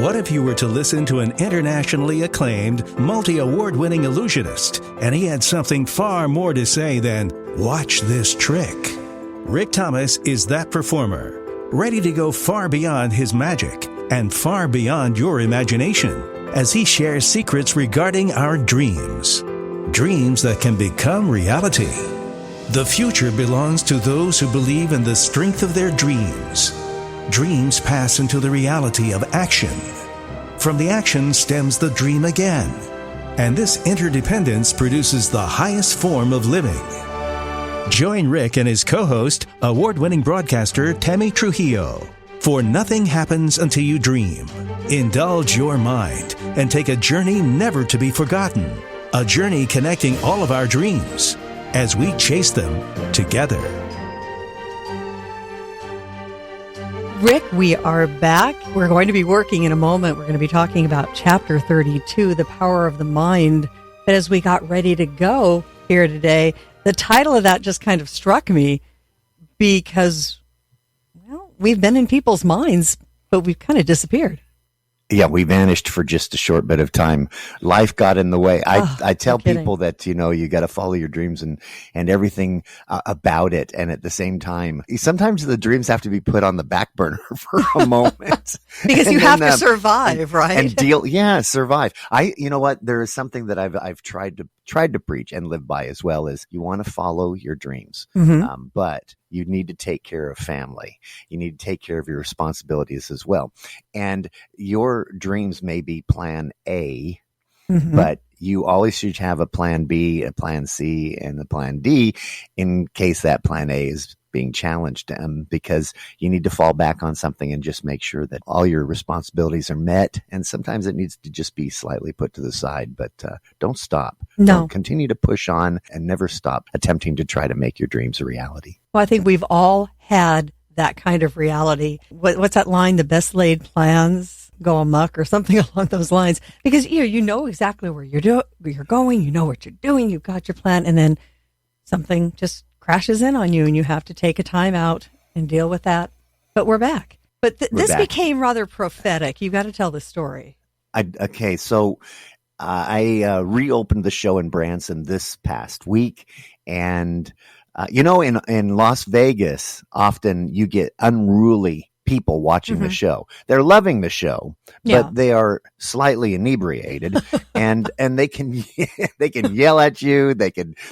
What if you were to listen to an internationally acclaimed, multi-award-winning illusionist, and he had something far more to say than, "Watch this trick"? Rick Thomas is that performer, ready to go far beyond his magic and far beyond your imagination as he shares secrets regarding our dreams. Dreams that can become reality. The future belongs to those who believe in the strength of their dreams. Dreams pass into the reality of action. From the action stems the dream again. And this interdependence produces the highest form of living. Join Rick and his co-host, award-winning broadcaster Tammy Trujillo, for Nothing Happens Until You Dream. Indulge your mind and take a journey never to be forgotten. A journey connecting all of our dreams as we chase them together. Rick, we are back. We're going to be working in a moment. We're going to be talking about Chapter 32, The Power of the Mind. But as we got ready to go here today, the title of that just kind of struck me because, well, we've been in people's minds, but we've kind of disappeared. Yeah, we vanished for just a short bit of time. Life got in the way. I tell people that, you got to follow your dreams and everything about it. And at the same time, sometimes the dreams have to be put on the back burner for a moment. Because you have to survive, right? And survive. You know what? There is something that I've tried to preach and live by as well, is you want to follow your dreams. Mm-hmm. But you need to take care of family. You need to take care of your responsibilities as well. And your dreams may be plan A, mm-hmm. but you always should have a plan B, a plan C, and a plan D in case that plan A is being challenged, because you need to fall back on something and just make sure that all your responsibilities are met. And sometimes it needs to just be slightly put to the side, but don't stop. No. Don't continue to push on and never stop attempting to try to make your dreams a reality. Well, I think we've all had that kind of reality. What's that line? The best laid plans go amok, or something along those lines. Because you know exactly where you're going, you know what you're doing, you've got your plan, and then something just crashes in on you and you have to take a time out and deal with that. But we're back. But this became rather prophetic. You've got to tell the story. So I reopened the show in Branson this past week, and in Las Vegas, often you get unruly people watching mm-hmm. the show. They're loving the show, but they are slightly inebriated, and they can yell at you.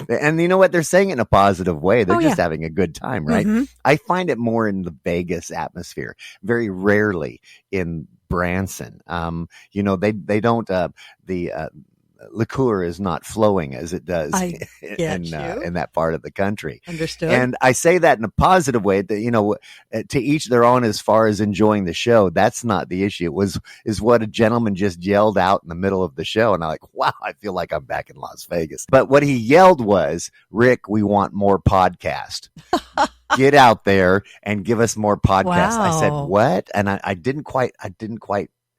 And you know what? They're saying it in a positive way. They're just having a good time, right? Mm-hmm. I find it more in the Vegas atmosphere, very rarely in Branson. They don't, the liqueur is not flowing as it does in that part of the country. Understood. And I say that in a positive way, that, to each their own as far as enjoying the show. That's not the issue. Is what a gentleman just yelled out in the middle of the show. And I'm like, wow, I feel like I'm back in Las Vegas. But what he yelled was, "Rick, we want more podcast." Get out there and give us more podcasts. Wow. I said, what? And I didn't quite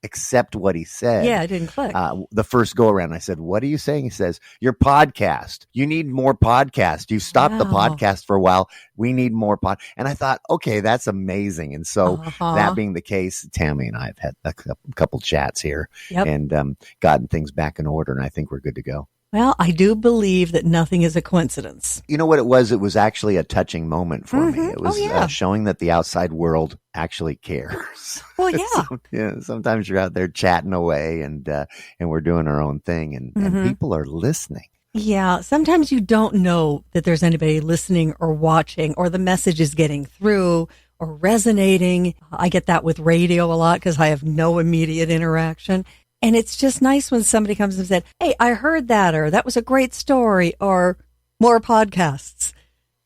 accept what he said. Yeah, it didn't click. The first go around, I said, "What are you saying?" He says, "Your podcast. You need more podcast. You stopped the podcast for a while. We need more pod." And I thought, okay, that's amazing. And so that being the case, Tammy and I have had a couple chats here and gotten things back in order. And I think we're good to go. Well, I do believe that nothing is a coincidence. You know what it was? It was actually a touching moment for mm-hmm. me. It was showing that the outside world actually cares. Well, yeah. Sometimes you're out there chatting away and we're doing our own thing and people are listening. Yeah. Sometimes you don't know that there's anybody listening or watching, or the message is getting through or resonating. I get that with radio a lot because I have no immediate interaction. And it's just nice when somebody comes and said, "Hey, I heard that," or "That was a great story," or "More podcasts."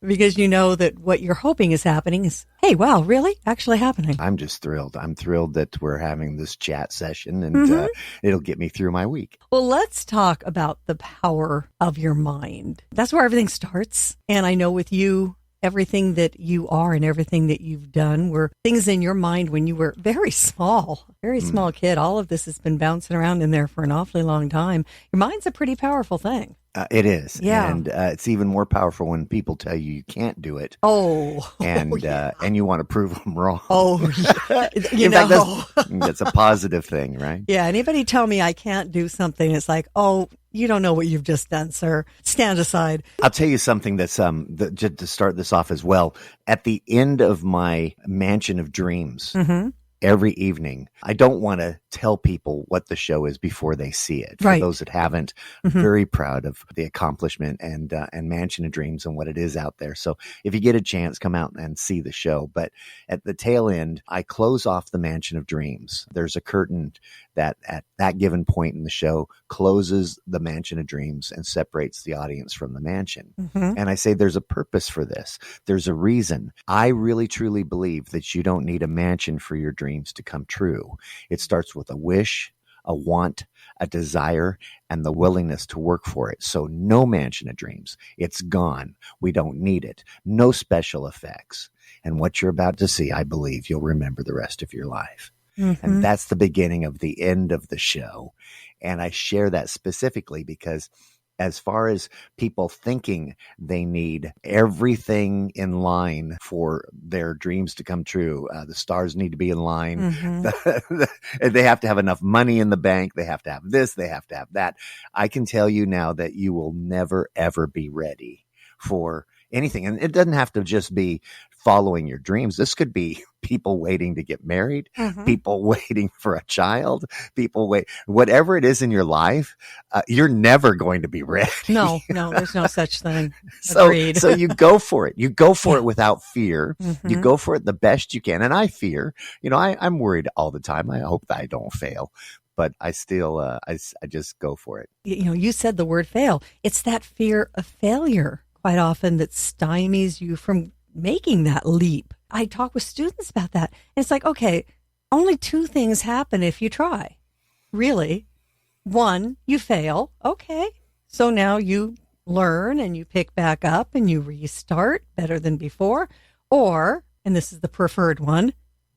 Because you know that what you're hoping is happening is, hey, wow, really? Actually happening. I'm just thrilled. I'm thrilled that we're having this chat session, and it'll get me through my week. Well, let's talk about the power of your mind. That's where everything starts. And I know with you, everything that you are and everything that you've done were things in your mind when you were very small kid. All of this has been bouncing around in there for an awfully long time. Your mind's a pretty powerful thing. It is. Yeah. And it's even more powerful when people tell you can't do it. Oh, And and you want to prove them wrong. oh, yeah. In fact, that's a positive thing, right? Yeah. Anybody tell me I can't do something, it's like, oh, you don't know what you've just done, sir. Stand aside. I'll tell you something that's just to start this off as well. At the end of my mansion of dreams, every evening, I don't want to tell people what the show is before they see it. For those that haven't, I'm very proud of the accomplishment and Mansion of Dreams and what it is out there. So if you get a chance, come out and see the show. But at the tail end, I close off the Mansion of Dreams. There's a curtain that at that given point in the show closes the Mansion of Dreams and separates the audience from the mansion. And I say there's a purpose for this. There's a reason. I really truly believe that you don't need a mansion for your dreams to come true. It starts with a wish, a want, a desire, and the willingness to work for it. So no Mansion of Dreams. It's gone. We don't need it. No special effects. And what you're about to see, I believe you'll remember the rest of your life. And that's the beginning of the end of the show. And I share that specifically because as far as people thinking they need everything in line for their dreams to come true, the stars need to be in line. They have to have enough money in the bank. They have to have this. They have to have that. I can tell you now that you will never, ever be ready for anything. And it doesn't have to just be following your dreams. This could be people waiting to get married, people waiting for a child, whatever it is in your life, you're never going to be ready. No, there's no such thing. So you go for it. You go for it without fear. You go for it the best you can. And I fear, I'm worried all the time. I hope that I don't fail. But I still, I just go for it. You said the word fail. It's that fear of failure quite often that stymies you from making that leap. I talk with students about that. And it's like, okay, only two things happen if you try. Really. One, you fail. Okay. So now you learn and you pick back up and you restart better than before. Or, and this is the preferred one,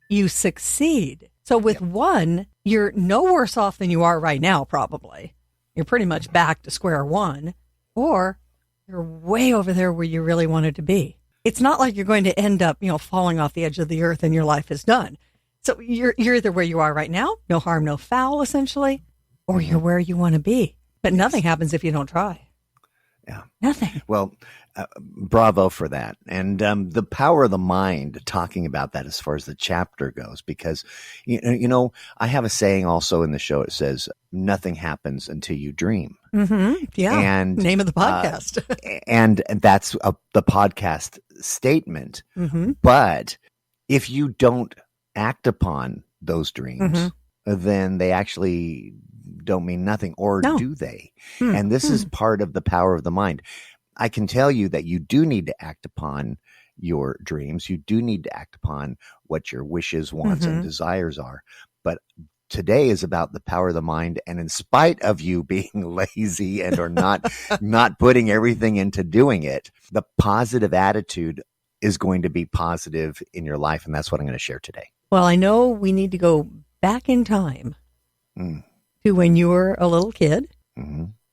you succeed. So with one, you're no worse off than you are right now, probably. You're pretty much back to square one. Or you're way over there where you really wanted to be. It's not like you're going to end up, falling off the edge of the earth and your life is done. So you're either where you are right now, no harm, no foul, essentially, or you're where you want to be. But nothing happens if you don't try. Yeah. Nothing. Well, bravo for that. And the power of the mind, talking about that as far as the chapter goes, because, I have a saying also in the show. It says, nothing happens until you dream. Yeah. And name of the podcast. and that's the podcast statement. But if you don't act upon those dreams, then they actually don't mean nothing, or do they? And this is part of the power of the mind. I can tell you that you do need to act upon your dreams. You do need to act upon what your wishes, wants, and desires are. But today is about the power of the mind. And in spite of you being lazy and or not putting everything into doing it, the positive attitude is going to be positive in your life. And that's what I'm going to share today. Well, I know we need to go back in time to when you were a little kid.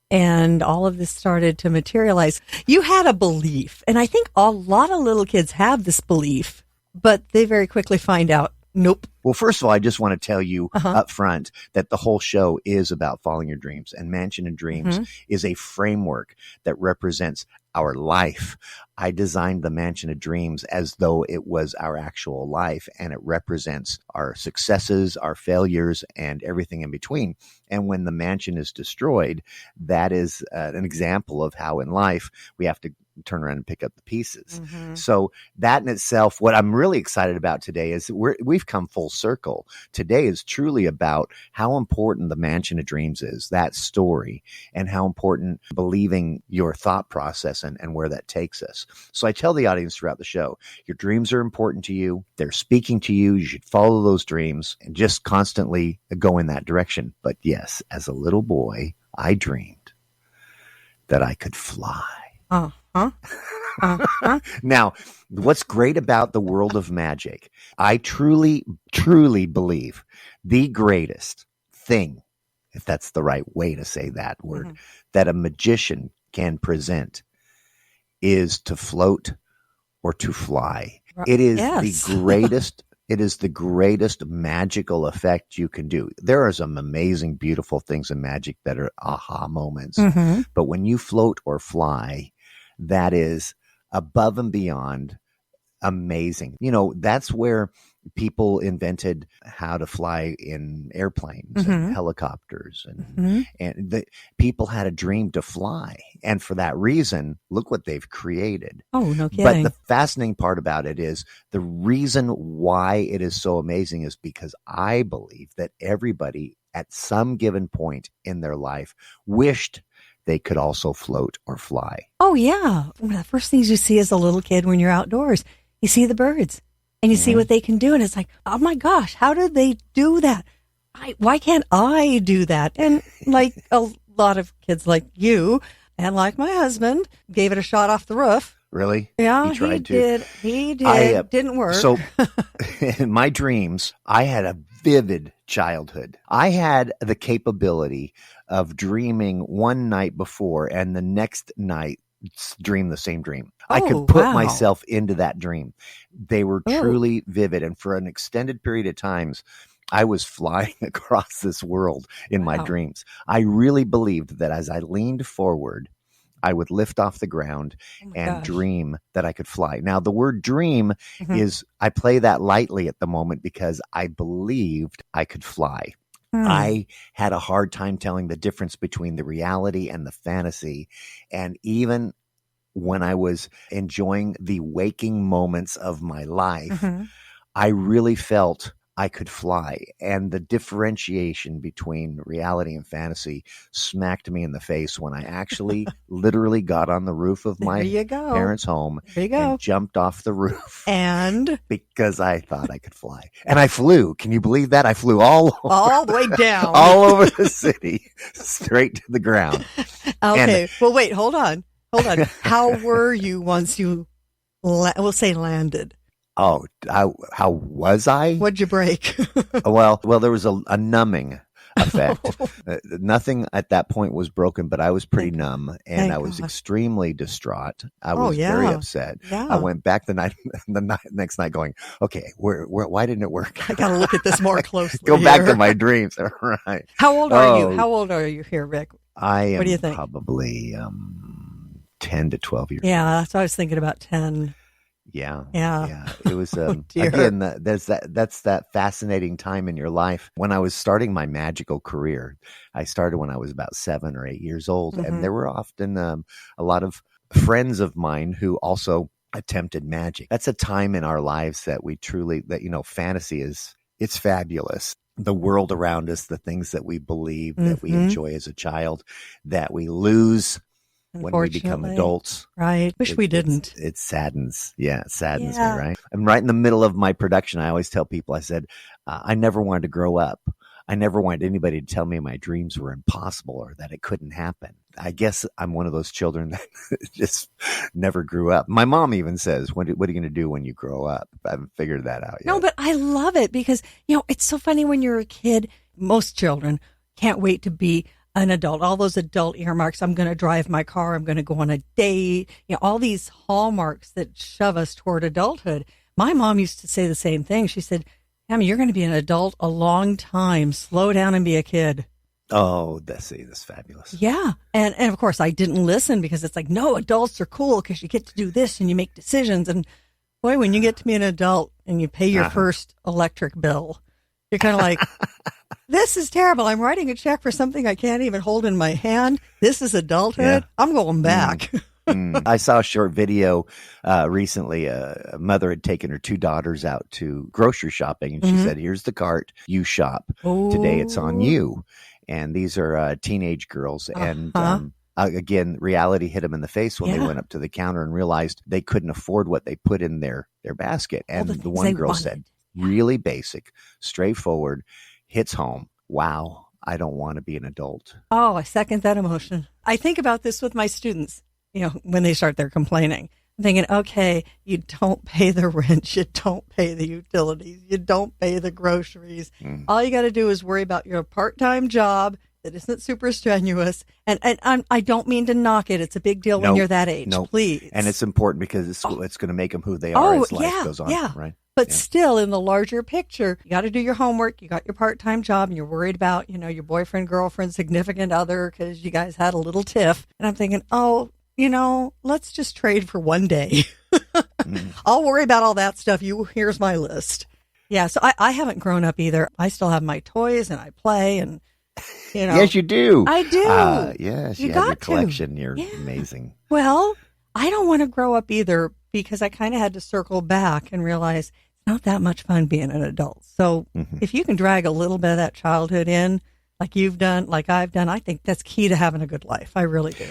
And all of this started to materialize. You had a belief, and I think a lot of little kids have this belief, but they very quickly find out, nope. Well, first of all, I just want to tell you up front that the whole show is about following your dreams, and Mansion and Dreams is a framework that represents our life. I designed the Mansion of Dreams as though it was our actual life, and it represents our successes, our failures, and everything in between. And when the mansion is destroyed, that is an example of how in life we have to turn around and pick up the pieces. So that in itself, what I'm really excited about today is we've come full circle. Today is truly about how important the Mansion of Dreams is, that story, and how important believing your thought process and where that takes us. So I tell the audience throughout the show, your dreams are important to you. They're speaking to you. You should follow those dreams and just constantly go in that direction. But yes, as a little boy, I dreamed that I could fly. Now, what's great about the world of magic, I truly, truly believe the greatest thing, if that's the right way to say that word, that a magician can present is to float or to fly. Right. It is Yes. the greatest. It is the greatest magical effect you can do. There are some amazing, beautiful things in magic that are aha moments. Mm-hmm. But when you float or fly, that is above and beyond amazing. You know, that's where people invented how to fly in airplanes Mm-hmm. and helicopters, and Mm-hmm. and the people had a dream to fly, and for that reason, look what they've created. Oh, no But kidding. the fascinating part about it is the reason why it is so amazing is because I believe that everybody at some given point in their life wished they could also float or fly. Oh, yeah. One of the first things you see as a little kid when you're outdoors, you see the birds and you see what they can do. And it's like, oh my gosh, how did they do that? Why can't I do that? And like a lot of kids like you and like my husband gave it a shot off the roof. Really? Yeah, He tried to. did. He did. Didn't work. So in my dreams, I had a vivid childhood. I had the capability of dreaming one night before and the next night dream the same dream. I Oh, could put wow. myself into that dream. They were Oh. truly vivid. And for an extended period of times, I was flying across this world in my Wow. dreams. I really believed that as I leaned forward, I would lift off the ground Oh my and gosh. dream that I could fly. Now, the word dream Mhm. is, I play that lightly at the moment because I believed I could fly. I had a hard time telling the difference between the reality and the fantasy. And even when I was enjoying the waking moments of my life, Mhm. I really felt I could fly. And the differentiation between reality and fantasy smacked me in the face when I actually literally got on the roof of There my you go. parents' home There you go. and jumped off the roof And because I thought I could fly. And I flew. Can you believe that? I flew all over, all the way down. all over the city, straight to the ground. Okay. Well, wait, hold on. How were you once you, we'll say landed? Oh, how was I? What'd you break? Well, there was a numbing effect. Nothing at that point was broken, but I was pretty numb, and thank I was God. extremely distraught. I Oh, was very yeah. upset. Yeah. I went back the next night going, okay, why didn't it work? I got to look at this more closely. Go back here. to my dreams. Right. How old are you? Oh. How old are you here, Rick? I am What do you think? probably 10 to 12 years. Yeah, that's what I was thinking about 10. Yeah. Yeah. It was, dear. again, that's that fascinating time in your life. When I was starting my magical career, I started when I was about 7 or 8 years old. Mhm. And there were often a lot of friends of mine who also attempted magic. That's a time in our lives that we truly, fantasy it's fabulous. The world around us, the things that we believe, that we Mhm. enjoy as a child, that we lose when we become Unfortunately. adults. Right. Wish we didn't. It saddens. Yeah, it saddens Yeah. me, right? I'm right in the middle of my production. I always tell people, I said, I never wanted to grow up. I never wanted anybody to tell me my dreams were impossible or that it couldn't happen. I guess I'm one of those children that just never grew up. My mom even says, what are you going to do when you grow up? I haven't figured that out yet. No, but I love it because, it's so funny when you're a kid. Most children can't wait to be an adult. All those adult earmarks. I'm going to drive my car. I'm going to go on a date. All these hallmarks that shove us toward adulthood. My mom used to say the same thing. She said, Tammy, you're going to be an adult a long time. Slow down and be a kid. Oh, that's fabulous. Yeah. And of course I didn't listen because it's like, no, adults are cool because you get to do this and you make decisions. And boy, when you get to be an adult and you pay your first electric bill, you're kind of like, this is terrible. I'm writing a check for something I can't even hold in my hand. This is adulthood. Yeah. I'm going back. I saw a short video recently. A mother had taken her 2 daughters out to grocery shopping, and she said, here's the cart, you shop. Today it's on you. And these are teenage girls. And again, reality hit them in the face when they went up to the counter and realized they couldn't afford what they put in their basket. And the one girl said, really basic, straightforward, hits home. Wow, I don't want to be an adult. Oh, I second that emotion. I think about this with my students, when they start their complaining. I'm thinking, okay, you don't pay the rent, you don't pay the utilities, you don't pay the groceries. All you got to do is worry about your part-time job that isn't super strenuous. And I don't mean to knock it. It's a big deal when No, you're that age, no. please. And it's important because it's going to make them who they are as life goes on, right? But still, in the larger picture, you got to do your homework. You got your part-time job, and you're worried about, your boyfriend, girlfriend, significant other, because you guys had a little tiff. And I'm thinking, let's just trade for one day. I'll worry about all that stuff. Here's my list. Yeah, so I haven't grown up either. I still have my toys, and I play, and Yes, you do. I do. Yes, You you have your got to. collection. You're amazing. Well, I don't want to grow up either, because I kind of had to circle back and realize it's not that much fun being an adult. So if you can drag a little bit of that childhood in, like you've done, like I've done, I think that's key to having a good life. I really do.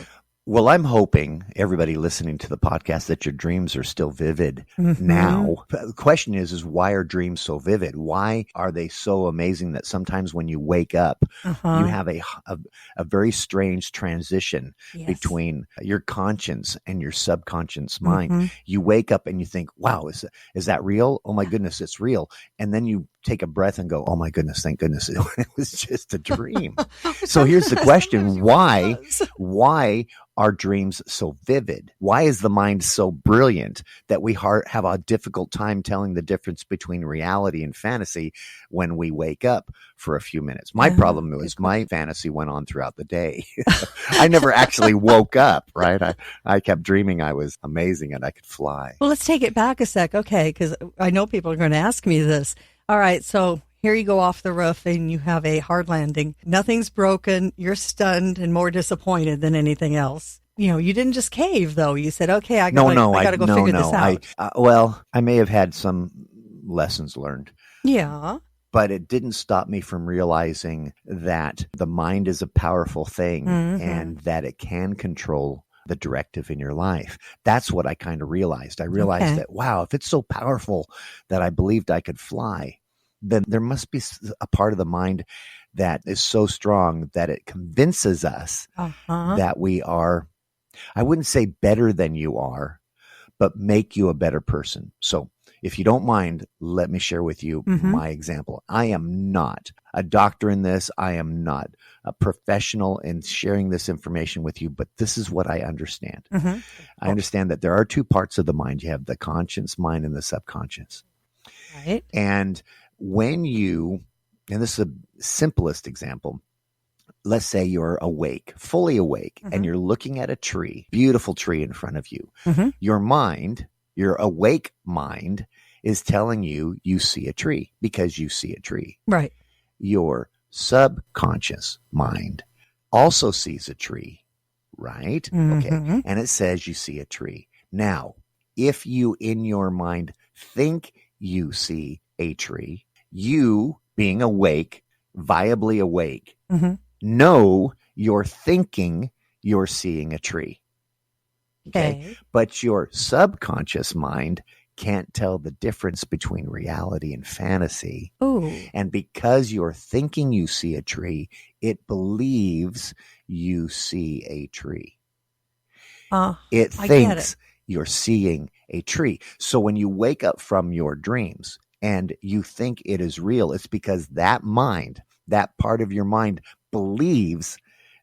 Well, I'm hoping everybody listening to the podcast that your dreams are still vivid now. The question is why are dreams so vivid? Why are they so amazing that sometimes when you wake up, you have a very strange transition between your conscious and your subconscious mind. You wake up and you think, wow, is that real? Oh my goodness, it's real. And then you take a breath and go, oh my goodness, thank goodness it was just a dream. So here's the question. Why are dreams so vivid? Why is the mind so brilliant that we have a difficult time telling the difference between reality and fantasy when we wake up for a few minutes? My problem was my fantasy went on throughout the day. I never actually woke up, right? I kept dreaming I was amazing and I could fly. Well, let's take it back a sec. Okay, because I know people are going to ask me this. All right, so here you go off the roof and you have a hard landing. Nothing's broken. You're stunned and more disappointed than anything else. You didn't just cave, though. You said, okay, I got to go figure this out. I may have had some lessons learned. Yeah. But it didn't stop me from realizing that the mind is a powerful thing and that it can control the directive in your life. That's what I kind of realized. I realized that, wow, if it's so powerful that I believed I could fly, then there must be a part of the mind that is so strong that it convinces us that we are, I wouldn't say better than you are, but make you a better person. So if you don't mind, let me share with you my example. I am not a doctor in this. I am not a professional in sharing this information with you, but this is what I understand. I understand that there are two parts of the mind. You have the conscious mind and the subconscious. Right. And when and this is the simplest example, let's say you're awake, fully awake, and you're looking at a tree, beautiful tree in front of you. Your mind, your awake mind, is telling you see a tree because you see a tree. Right. Your subconscious mind also sees a tree, right? Okay. And it says you see a tree. Now, if you in your mind think you see a tree, you being awake, viably awake, know you're thinking you're seeing a tree. Okay. But your subconscious mind can't tell the difference between reality and fantasy. Ooh. And because you're thinking you see a tree, it believes you see a tree. It thinks you're seeing a tree. So when you wake up from your dreams and you think it is real, it's because that mind, that part of your mind believes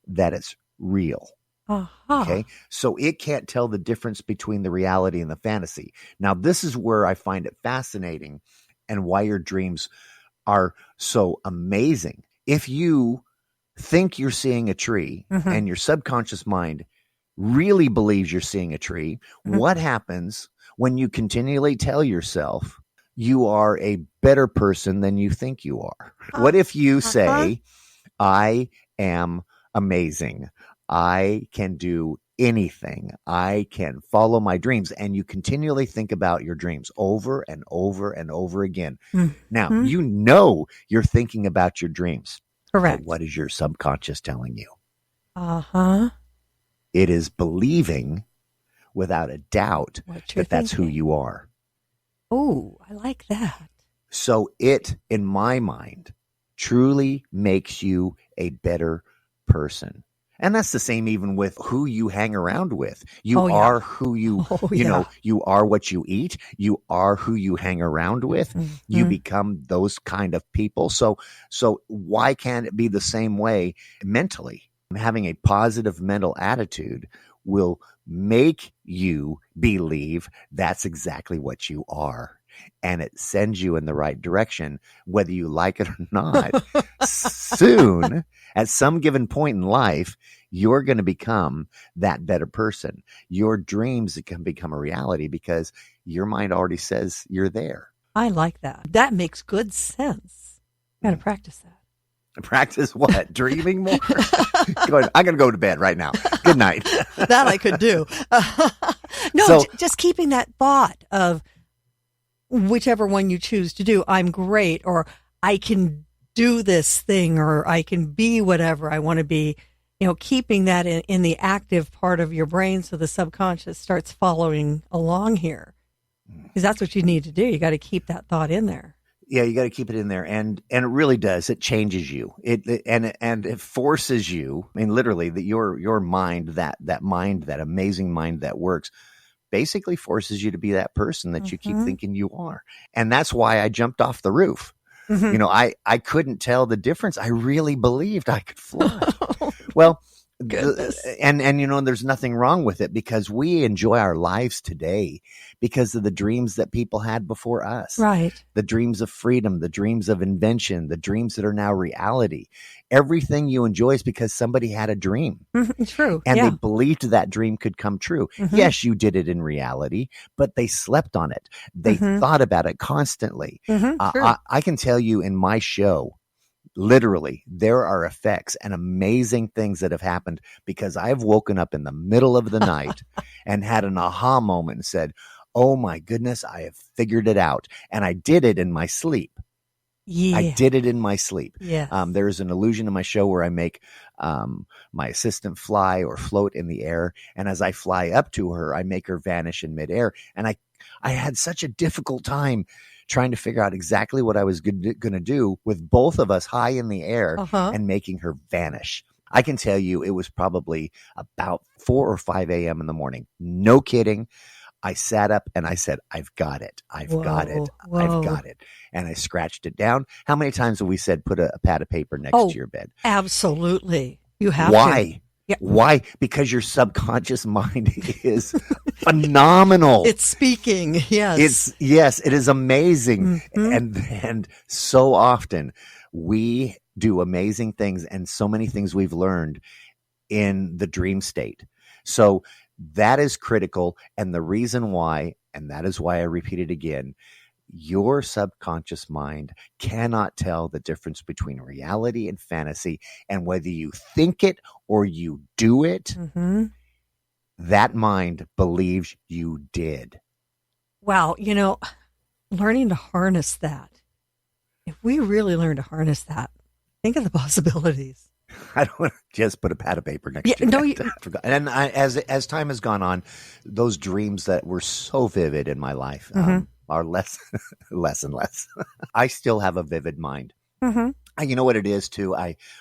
that it's real. Okay. So it can't tell the difference between the reality and the fantasy. Now, this is where I find it fascinating and why your dreams are so amazing. If you think you're seeing a tree and your subconscious mind really believes you're seeing a tree, what happens when you continually tell yourself you are a better person than you think you are? What if you say, I am amazing. I can do anything. I can follow my dreams. And you continually think about your dreams over and over and over again. Now, you're thinking about your dreams. Correct. But what is your subconscious telling you? It is believing without a doubt that that's who you are. Oh, I like that. So it, in my mind, truly makes you a better person. And that's the same even with who you hang around with. You Oh, yeah. are who you, you yeah. know, you are what you eat. You are who you hang around with. You Mhm. become those kind of people. So why can't it be the same way mentally? Having a positive mental attitude will make you believe that's exactly what you are. And it sends you in the right direction, whether you like it or not. Soon, at some given point in life, you're going to become that better person. Your dreams can become a reality because your mind already says you're there. I like that. That makes good sense. Got to practice that. Practice what? Dreaming more? I'm going to go to bed right now. Good night. That I could do. No, So- just keeping that thought of whichever one you choose to do, I'm great, or I can do this thing, or I can be whatever I want to be. Keeping that in the active part of your brain so the subconscious starts following along here. Because that's what you need to do. You got to keep that thought in there. Yeah, you got to keep it in there, and it really does. It changes you. It forces you. I mean, literally, that your mind, that mind, that amazing mind that works, basically forces you to be that person that you keep thinking you are. And that's why I jumped off the roof. Mm-hmm. I couldn't tell the difference. I really believed I could fly. Well, and there's nothing wrong with it, because we enjoy our lives today because of the dreams that people had before us. Right. The dreams of freedom, the dreams of invention, the dreams that are now reality. Everything you enjoy is because somebody had a dream. Mm-hmm. True. And yeah. they believed that dream could come true. Mm-hmm. Yes, you did it in reality, but they slept on it. They thought about it constantly. Mm-hmm. True. I can tell you in my show, literally, there are effects and amazing things that have happened because I've woken up in the middle of the night and had an aha moment and said, oh my goodness, I have figured it out. And I did it in my sleep. Yeah. I did it in my sleep. Yes. There's an illusion in my show where I make my assistant fly or float in the air. And as I fly up to her, I make her vanish in midair. And I had such a difficult time trying to figure out exactly what I was going to do with both of us high in the air and making her vanish. I can tell you it was probably about 4 or 5 a.m. in the morning. No kidding. I sat up and I said, I've got it. I've got it. I've got it. And I scratched it down. How many times have we said, put a pad of paper next to your bed? Absolutely. You have Why? to. Yeah. Why? Because your subconscious mind is phenomenal. It's speaking. Yes. It is amazing. And so often we do amazing things, and so many things we've learned in the dream state. So that is critical. And the reason why, and that is why I repeat it again, your subconscious mind cannot tell the difference between reality and fantasy. And whether you think it or you do it, that mind believes you did. Wow. Learning to harness that. If we really learn to harness that, think of the possibilities. I don't want to just put a pad of paper next to it. And as time has gone on, those dreams that were so vivid in my life are less and less. I still have a vivid mind. You know what it is too?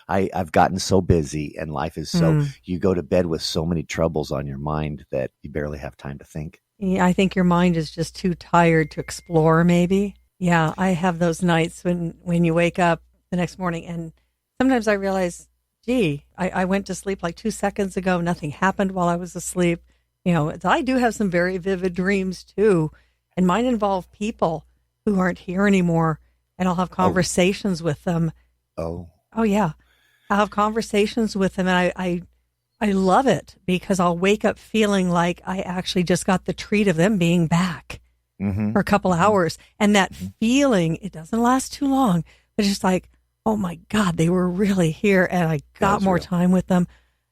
I've gotten so busy, and life is so, you go to bed with so many troubles on your mind that you barely have time to think. Yeah, I think your mind is just too tired to explore, maybe. Yeah, I have those nights when you wake up the next morning, and sometimes I realize, gee, I went to sleep like 2 seconds ago. Nothing happened while I was asleep. I do have some very vivid dreams too. And mine involve people who aren't here anymore. And I'll have conversations with them. Oh, yeah. I'll have conversations with them. And I love it because I'll wake up feeling like I actually just got the treat of them being back for a couple hours. And that feeling, it doesn't last too long. It's just like, oh my God, they were really here, and I got more time with them.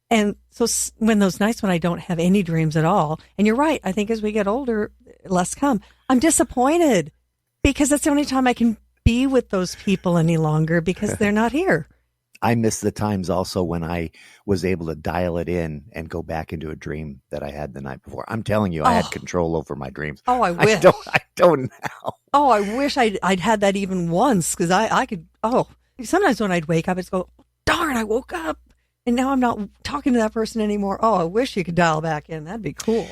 And so when those nights when I don't have any dreams at all, and you're right, I think as we get older, less come. I'm disappointed because that's the only time I can be with those people any longer because they're not here. I miss the times also when I was able to dial it in and go back into a dream that I had the night before. I'm telling you, I had control over my dreams. Oh, I wish. I don't now. Oh, I wish I'd had that even once because I could. Oh, sometimes when I'd wake up, it's go, darn, I woke up. And now I'm not talking to that person anymore. Oh, I wish you could dial back in. That'd be cool.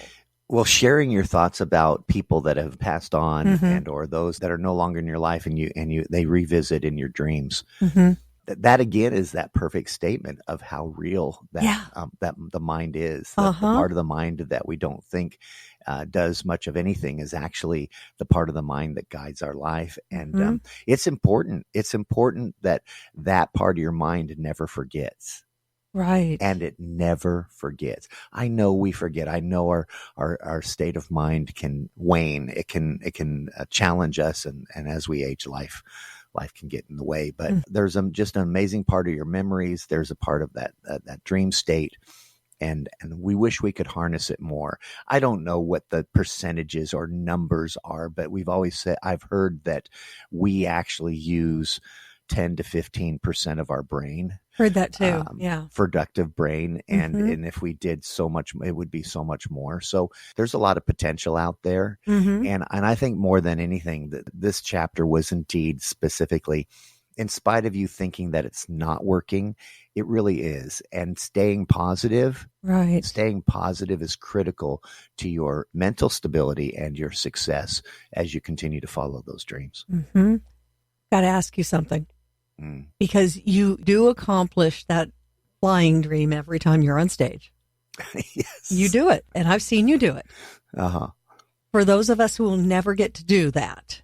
Well, sharing your thoughts about people that have passed on Mm-hmm. and or those that are no longer in your life and they revisit in your dreams. Mm-hmm. That again is that perfect statement of how real that that the mind is. The part of the mind that we don't think does much of anything is actually the part of the mind that guides our life. And it's important. It's important that part of your mind never forgets. Right. And it never forgets. I know we forget. I know our state of mind can wane. It can challenge us. And as we age, life can get in the way. But there's just an amazing part of your memories. There's a part of that dream state. And we wish we could harness it more. I don't know what the percentages or numbers are, but we've always said, I've heard that we actually use 10 to 15% of our brain. Heard that too. Productive brain. And if we did so much, it would be so much more. So there's a lot of potential out there. And I think more than anything that this chapter was indeed specifically, in spite of you thinking that it's not working, it really is. And staying positive is critical to your mental stability and your success as you continue to follow those dreams. Got to ask you something. Because you do accomplish that flying dream every time you're on stage. Yes. You do it. And I've seen you do it. Uh-huh. For those of us who will never get to do that,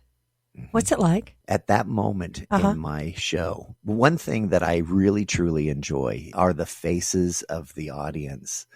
what's it like? At that moment in my show, one thing that I really, truly enjoy are the faces of the audience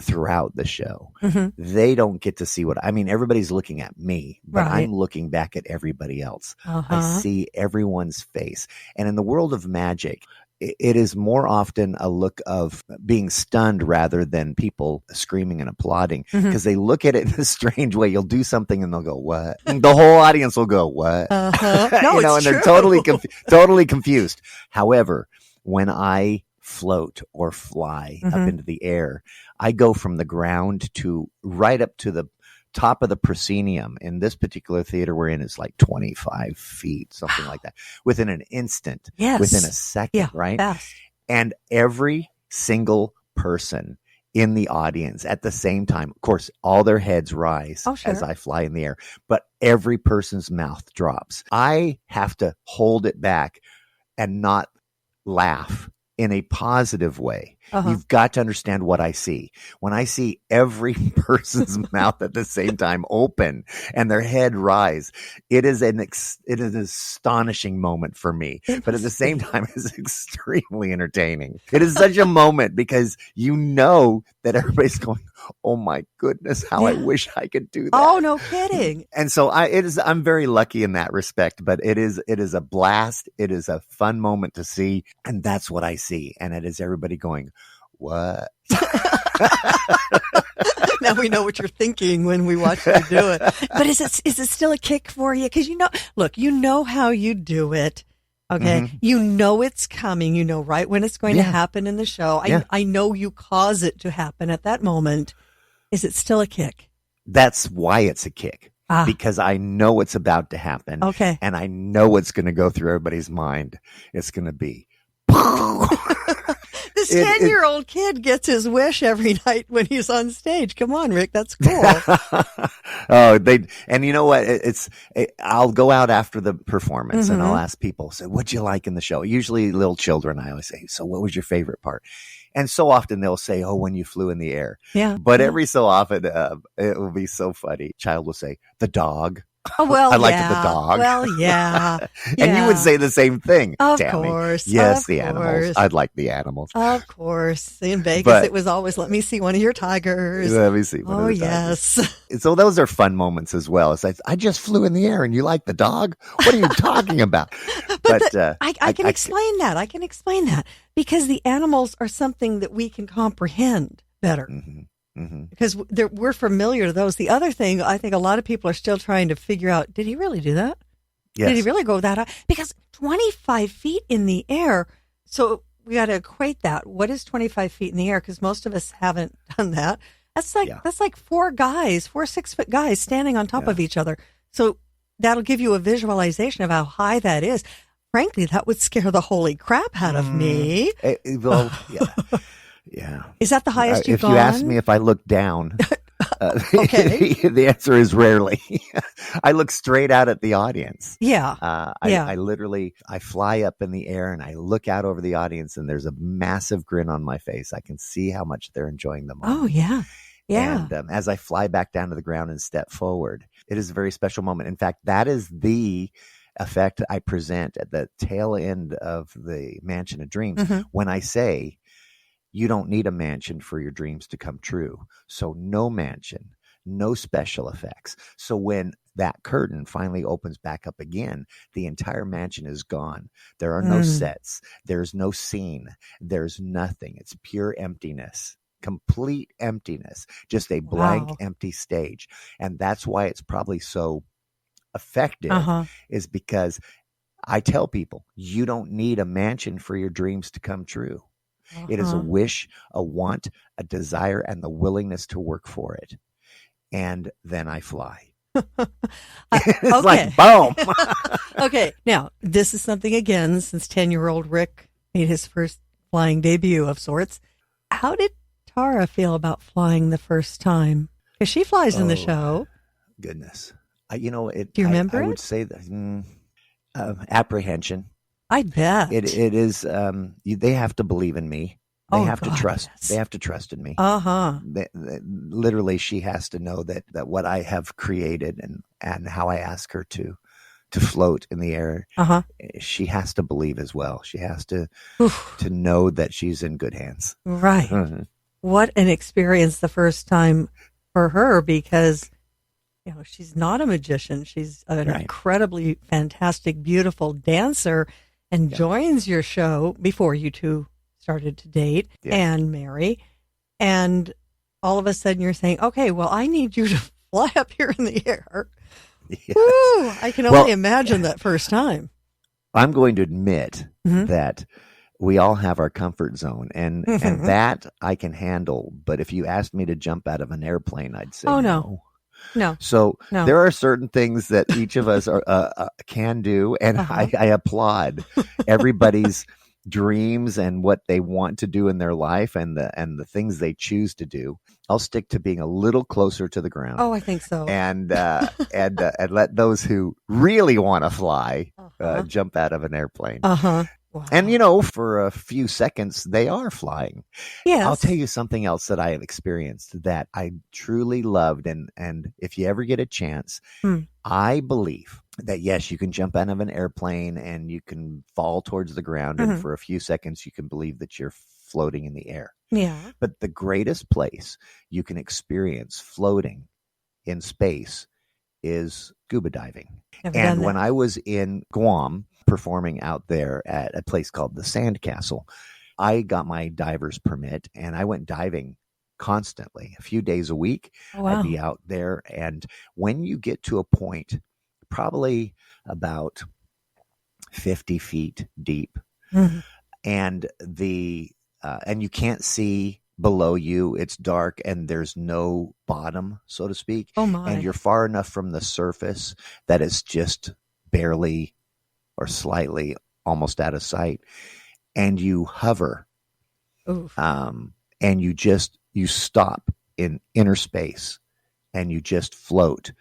throughout the show. They don't get to see everybody's looking at me, but I'm looking back at everybody else. I see everyone's face. And in the world of magic, it is more often a look of being stunned rather than people screaming and applauding, because they look at it in a strange way. You'll do something and they'll go, "What?" And the whole audience will go, "What?" No, and they're totally confused. However, when I float or fly up into the air, I go from the ground to right up to the top of the proscenium. In this particular theater we're in, it's like 25 feet, something like that, within an instant, within a second, right? Fast. And every single person in the audience at the same time, of course, all their heads rise as I fly in the air, but every person's mouth drops. I have to hold it back and not laugh in a positive way. You've got to understand what I see. When I see every person's mouth at the same time open and their head rise, it is an astonishing moment for me. But at the same time, it's extremely entertaining. It is such a moment because you know that everybody's going, "Oh my goodness, how I wish I could do that." Oh, no kidding. And so I'm very lucky in that respect, but it is a blast. It is a fun moment to see. And that's what I see. And it is everybody going, "What?" Now we know what you're thinking when we watch you do it. But is it still a kick for you? Because you know how you do it. Okay. You know it's coming. You know right when it's going to happen in the show. I know you cause it to happen at that moment. Is it still a kick? That's why it's a kick. Because I know it's about to happen. Okay. And I know what's going to go through everybody's mind. It's going to be This 10-year-old kid gets his wish every night when he's on stage. Come on, Rick, that's cool. And you know what? I'll go out after the performance and I'll ask people, "So what'd you like in the show?" Usually little children, I always say, "So what was your favorite part?" And so often they'll say, "Oh, when you flew in the air." Yeah. But every so often, it will be so funny. Child will say, "The dog." Oh, well, I liked the dog. Well, yeah. And you would say the same thing, of Tammy. Course. Yes, of the course. animals. I'd like the animals. Of course. In Vegas, it was always, "Let me see one of your tigers." Let me see one of the yes. tigers. So those are fun moments as well. It's like, "I just flew in the air and you like the dog? What are you talking about?" But I can explain that. I can explain that because the animals are something that we can comprehend better. Because we're familiar to those. The other thing, I think a lot of people are still trying to figure out, did he really do that? Yes. Did he really go that high? Because 25 feet in the air, so we got to equate that. What is 25 feet in the air? Because most of us haven't done that. That's like 4 6-foot guys standing on top of each other. So that'll give you a visualization of how high that is. frankly, that would scare the holy crap out of me. Well, yeah. Is that the highest you've If gone? you ask me if I look down, Okay. the answer is rarely. I look straight out at the audience. Yeah. I literally, I fly up in the air and I look out over the audience and there's a massive grin on my face. I can see how much they're enjoying the moment. Oh, yeah. Yeah. And as I fly back down to the ground and step forward, it is a very special moment. In fact, that is the effect I present at the tail end of the Mansion of Dreams when I say, you don't need a mansion for your dreams to come true. So no mansion, no special effects. So when that curtain finally opens back up again, the entire mansion is gone. There are no sets. There's no scene. There's nothing. It's pure emptiness, complete emptiness, just a blank, empty stage. And that's why it's probably so effective is because I tell people, you don't need a mansion for your dreams to come true. It is a wish, a want, a desire, and the willingness to work for it. And then I fly. It's like, boom. Okay. Now, this is something, again, since 10-year-old Rick made his first flying debut of sorts. How did Tara feel about flying the first time? Because she flies in the show. Goodness. Do you remember I would say that apprehension. I bet. It is, they have to believe in me. They have to trust. Yes. They have to trust in me. Uh-huh. Literally, she has to know that what I have created and how I ask her to float in the air, she has to believe as well. She has to know that she's in good hands. Right. What an experience the first time for her, because she's not a magician. She's an incredibly fantastic, beautiful dancer, and joins your show before you two started to date and marry. And all of a sudden you're saying, okay, well, I need you to fly up here in the air. Yes. Woo, I can only imagine that first time. I'm going to admit that we all have our comfort zone, and that I can handle. But if you asked me to jump out of an airplane, I'd say no. No. So there are certain things that each of us can do, and I applaud everybody's dreams and what they want to do in their life and the things they choose to do. I'll stick to being a little closer to the ground. Oh, I think so. And let those who really want to fly jump out of an airplane. Wow. And, for a few seconds, they are flying. Yes. I'll tell you something else that I have experienced that I truly loved. And if you ever get a chance, I believe that, yes, you can jump out of an airplane and you can fall towards the ground. And for a few seconds, you can believe that you're floating in the air. Yeah. But the greatest place you can experience floating in space is scuba diving. And when I was in Guam performing out there at a place called the Sandcastle, I got my diver's permit and I went diving constantly, a few days a week. Oh, wow. I'd be out there. And when you get to a point, probably about 50 feet deep, and and you can't see below you, it's dark and there's no bottom, so to speak. Oh my. And you're far enough from the surface that it's just barely or slightly almost out of sight. And you hover. Oof. And you stop in inner space and you just float.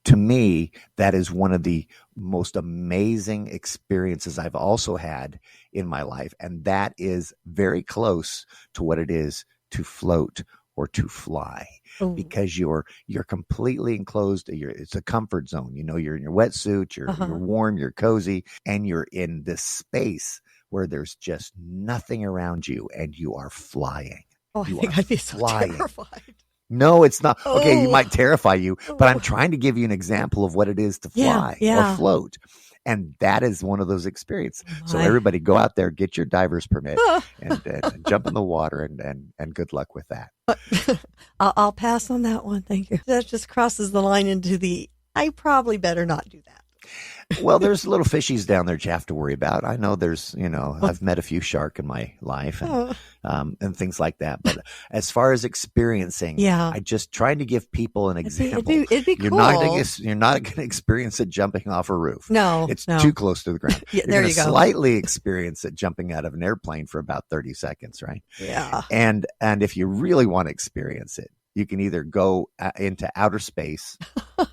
To me, that is one of the most amazing experiences I've also had in my life. And that is very close to what it is to float or to fly. Ooh. Because you're completely enclosed. It's a comfort zone. You're in your wetsuit, you're warm, you're cozy, and you're in this space where there's just nothing around you and you are flying. Oh, I think I'd be so terrified. No, it's not. Okay, you might terrify you, but I'm trying to give you an example of what it is to fly or float. And that is one of those experiences. So everybody go out there, get your diver's permit and jump in the water and good luck with that. I'll pass on that one. Thank you. That just crosses the line into I probably better not do that. Well, there's little fishies down there that you have to worry about. I know there's, I've met a few shark in my life and things like that. But as far as experiencing, Yeah. I just tried to give people an example. It'd be You're cool. you're not going to experience it jumping off a roof. No, it's no. too close to the ground. Yeah, You're there gonna you go. Slightly experience it jumping out of an airplane for about 30 seconds, right? Yeah. And if you really want to experience it, you can either go into outer space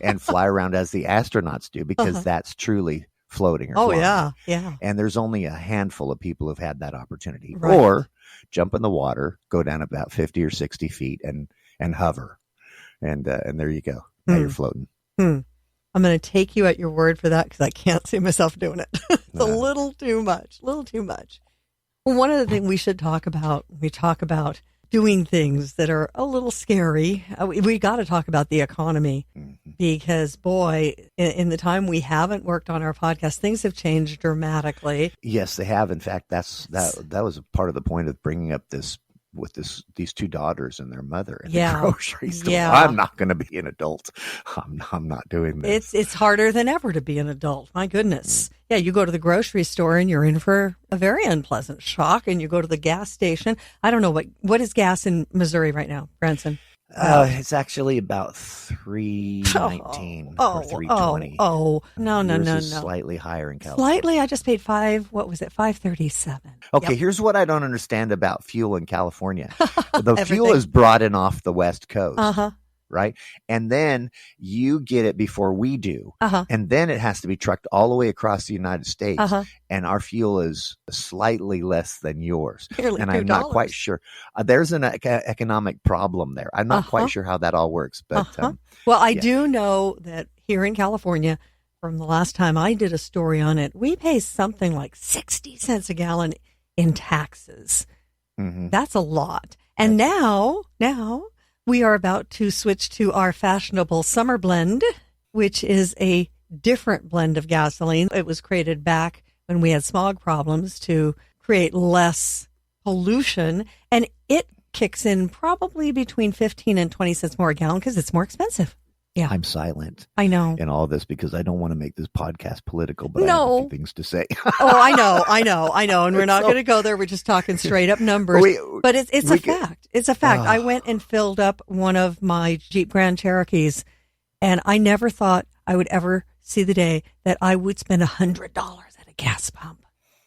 and fly around as the astronauts do, because that's truly floating or flying. Yeah. And there's only a handful of people who've had that opportunity. Right. Or jump in the water, go down about 50 or 60 feet and hover. And there you go. Now you're floating. I'm going to take you at your word for that because I can't see myself doing it. It's a little too much. Well, one of the things we should talk about, when we talk about doing things that are a little scary, we got to talk about the economy, because boy, in the time we haven't worked on our podcast, things have changed dramatically. Yes, they have. In fact, that was a part of the point of bringing up these two daughters and their mother in the grocery store. Yeah. I'm not going to be an adult. I'm not doing this. It's harder than ever to be an adult. My goodness. Yeah, you go to the grocery store and you're in for a very unpleasant shock. And you go to the gas station. I don't know what is gas in Missouri right now, Branson? It's actually about $3.19 or $3.20. No. Slightly higher in California. Slightly. I just paid $5.37. Okay, Yep. Here's what I don't understand about fuel in California. The fuel is brought in off the West Coast, right? And then you get it before we do. And then it has to be trucked all the way across the United States. And our fuel is slightly less than yours. Nearly and I'm not quite sure. There's an economic problem there. I'm not quite sure how that all works. But well, I do know that here in California, from the last time I did a story on it, we pay something like 60 cents a gallon in taxes. That's a lot. And now we are about to switch to our fashionable summer blend, which is a different blend of gasoline. It was created back when we had smog problems to create less pollution. And it kicks in probably between 15 and 20 cents more a gallon because it's more expensive. Yeah. I'm silent. I know. In all this because I don't want to make this podcast political, but I have a few things to say. I know. And we're not going to go there. We're just talking straight up numbers. But it's a fact. It's a fact. I went and filled up one of my Jeep Grand Cherokees, and I never thought I would ever see the day that I would spend $100 at a gas pump.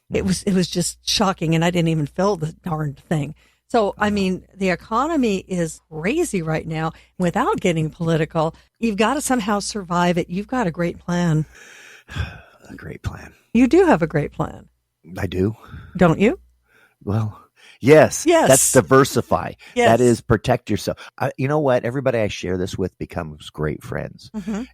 It was just shocking, and I didn't even fill the darn thing. So, I mean, the economy is crazy right now. Without getting political, you've got to somehow survive it. You've got a great plan. A great plan. You do have a great plan. I do. Don't you? Well, yes. That's diversify. Yes. That is protect yourself. You know what? Everybody I share this with becomes great friends.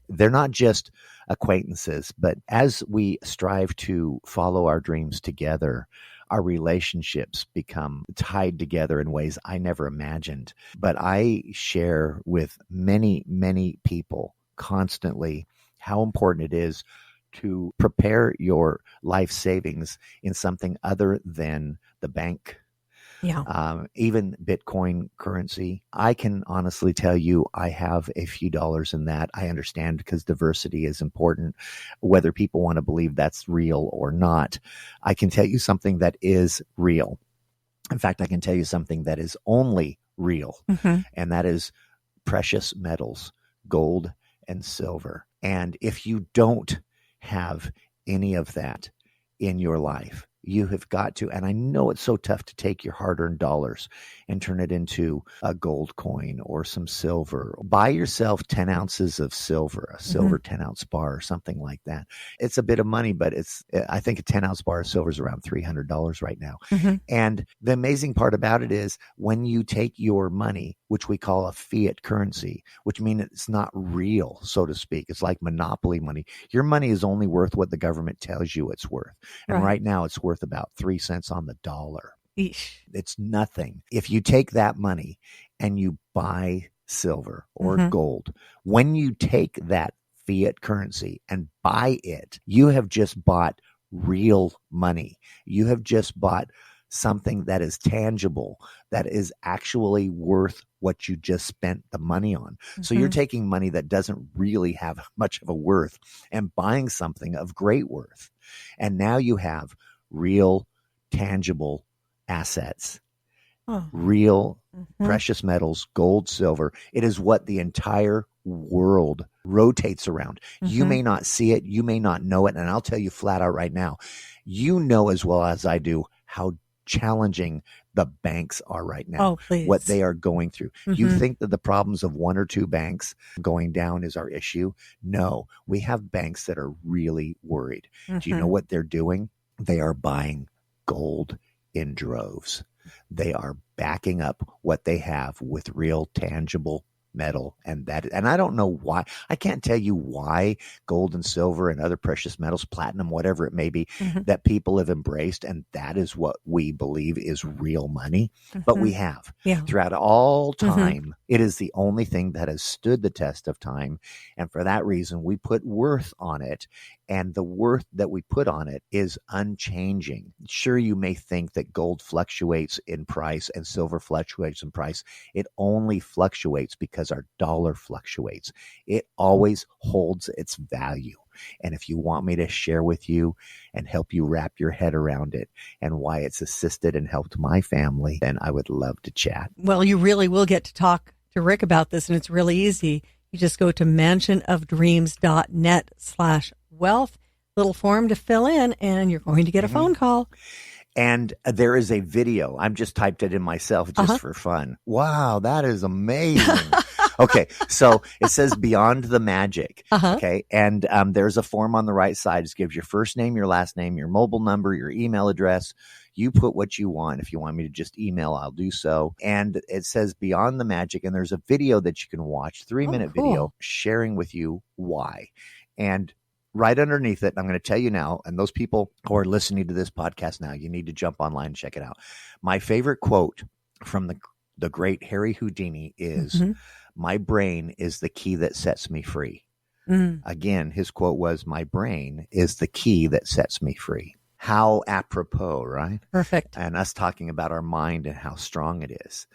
They're not just acquaintances, but as we strive to follow our dreams together, our relationships become tied together in ways I never imagined. But I share with many, many people constantly how important it is to prepare your life savings in something other than the bank. Yeah. Even Bitcoin currency. I can honestly tell you I have a few dollars in that. I understand because diversity is important, whether people want to believe that's real or not. I can tell you something that is real. In fact, I can tell you something that is only real, and that is precious metals, gold and silver. And if you don't have any of that in your life, you have got to, and I know it's so tough to take your hard-earned dollars and turn it into a gold coin or some silver. Buy yourself 10 ounces of silver, a silver 10-ounce bar or something like that. It's a bit of money, but I think a 10-ounce bar of silver is around $300 right now. And the amazing part about it is when you take your money, which we call a fiat currency, which means it's not real, so to speak. It's like monopoly money. Your money is only worth what the government tells you it's worth. And right now it's worth about 3 cents on the dollar. Eesh. It's nothing. If you take that money and you buy silver or gold, when you take that fiat currency and buy it, you have just bought real money. You have just bought something that is tangible, that is actually worth what you just spent the money on. So you're taking money that doesn't really have much of a worth and buying something of great worth. And now you have real, tangible assets, real precious metals, gold, silver. It is what the entire world rotates around. You may not see it. You may not know it. And I'll tell you flat out right now, you know as well as I do how challenging the banks are right now, what they are going through. You think that the problems of one or two banks going down is our issue? No, we have banks that are really worried. Do you know what they're doing? They are buying gold in droves. They are backing up what they have with real tangible metal, and I don't know why. I can't tell you why gold and silver and other precious metals, platinum, whatever it may be, that people have embraced, and that is what we believe is real money. But we have throughout all time. It is the only thing that has stood the test of time, and for that reason, we put worth on it. And the worth that we put on it is unchanging. Sure, you may think that gold fluctuates in price and silver fluctuates in price. It only fluctuates because our dollar fluctuates. It always holds its value. And if you want me to share with you and help you wrap your head around it and why it's assisted and helped my family, then I would love to chat. Well, you really will get to talk to Rick about this, and it's really easy. You just go to mansionofdreams.net/wealth, little form to fill in, and you're going to get a phone call. And there is a video. I'm just typed it in myself just for fun. Wow, that is amazing. Okay, so it says Beyond the Magic. Okay, and there's a form on the right side. It gives your first name, your last name, your mobile number, your email address. You put what you want. If you want me to just email, I'll do so. And it says Beyond the Magic, and there's a video that you can watch, 3-minute video, sharing with you why. And right underneath it, I'm going to tell you now, and those people who are listening to this podcast now, you need to jump online and check it out. My favorite quote from the great Harry Houdini is, "My brain is the key that sets me free." Again, his quote was, "My brain is the key that sets me free." How apropos, right? Perfect. And us talking about our mind and how strong it is.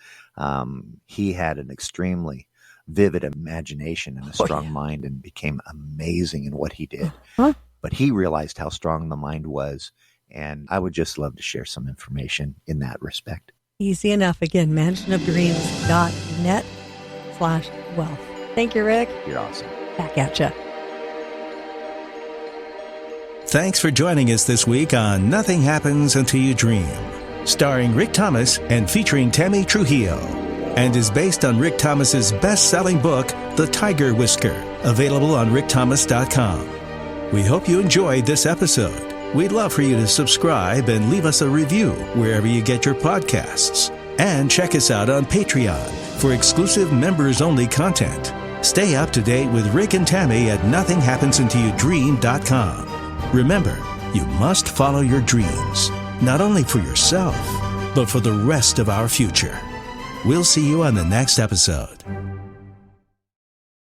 He had an extremely vivid imagination and a strong mind and became amazing in what he did. But he realized how strong the mind was. And I would just love to share some information in that respect. Easy enough. Again, mansionofdreams.net/wealth. Thank you, Rick. You're awesome. Back at you. Thanks for joining us this week on Nothing Happens Until You Dream, starring Rick Thomas and featuring Tammy Trujillo, and is based on Rick Thomas's best-selling book, The Tiger Whisker, available on rickthomas.com. We hope you enjoyed this episode. We'd love for you to subscribe and leave us a review wherever you get your podcasts. And check us out on Patreon for exclusive members-only content. Stay up to date with Rick and Tammy at nothinghappensUntilYouDream.com. Remember, you must follow your dreams, not only for yourself, but for the rest of our future. We'll see you on the next episode.